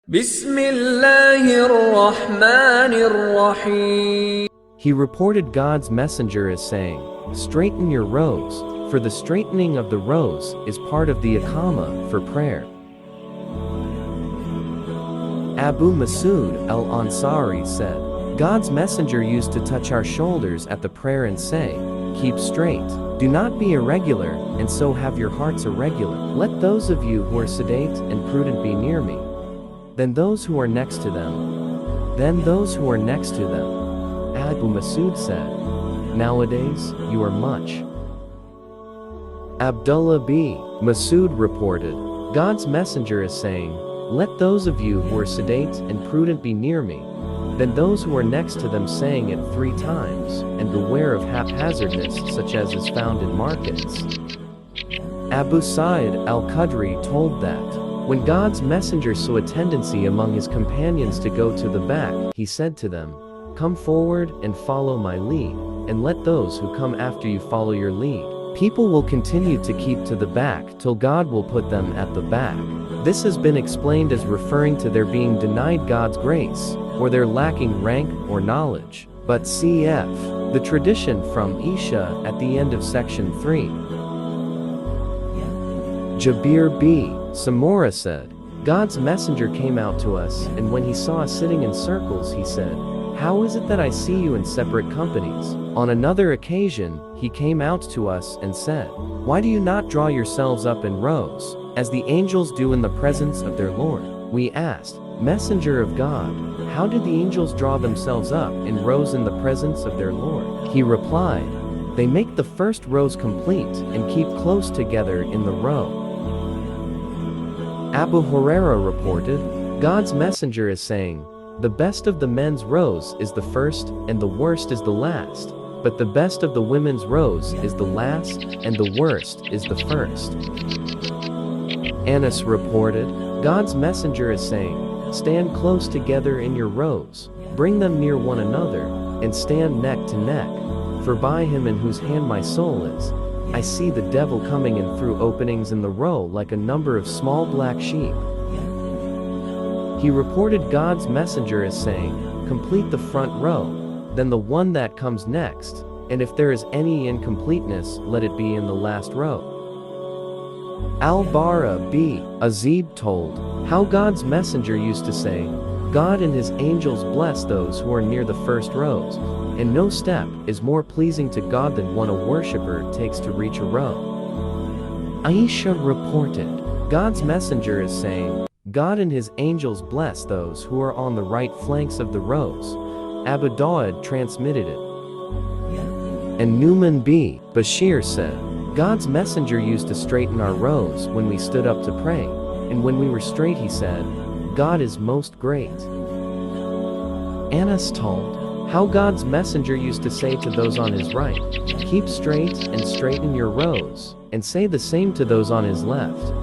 بسم الله الرحمن الرحيم. He reported God's messenger as saying, "Straighten your rows, for the straightening of the rows is part of the iqamah for prayer." Abu Masud al-Ansari said, God's messenger used to touch our shoulders at the prayer and say, "Keep straight, do not be irregular, and so have your hearts irregular. Let those of you who are sedate and prudent be near me. Then those who are next to them. Then those who are next to them." Abu Masud said, "Nowadays, you are much." Abdullah b. Masud reported, God's messenger is saying, "Let those of you who are sedate and prudent be near me." Then those who are next to them saying it 3 times, and beware of haphazardness such as is found in markets. Abu Sa'id al-Khudri told that, when God's messenger saw a tendency among his companions to go to the back, he said to them, "Come forward and follow my lead, and let those who come after you follow your lead. People will continue to keep to the back till God will put them at the back." This has been explained as referring to their being denied God's grace, or their lacking rank or knowledge. But cf. the tradition from Isha at the end of section 3. Jabir b. Samura said, God's messenger came out to us, and when he saw us sitting in circles he said, "How is it that I see you in separate companies?" On another occasion, he came out to us and said, "Why do you not draw yourselves up in rows, as the angels do in the presence of their Lord?" We asked, "Messenger of God, how did the angels draw themselves up in rows in the presence of their Lord?" He replied, "They make the first rows complete and keep close together in the row." Abu Huraira reported, God's messenger is saying, "The best of the men's rows is the first, and the worst is the last. But the best of the women's rows is the last, and the worst is the first." Anas reported, God's messenger is saying, "Stand close together in your rows, bring them near one another, and stand neck to neck. For by him in whose hand my soul is, I see the devil coming in through openings in the row like a number of small black sheep." He reported God's messenger as saying, "Complete the front row, then the one that comes next, and if there is any incompleteness, let it be in the last row." Al-Bara b. Azib told, how God's messenger used to say, "God and his angels bless those who are near the first rows, and no step is more pleasing to God than one a worshipper takes to reach a row." Aisha reported, God's messenger is saying, "God and his angels bless those who are on the right flanks of the rows." Abu Dawud transmitted it. And Numan b. Bashir said, God's messenger used to straighten our rows when we stood up to pray, and when we were straight he said, "God is most great." Anas told, how God's messenger used to say to those on his right, "Keep straight and straighten your rows," and say the same to those on his left.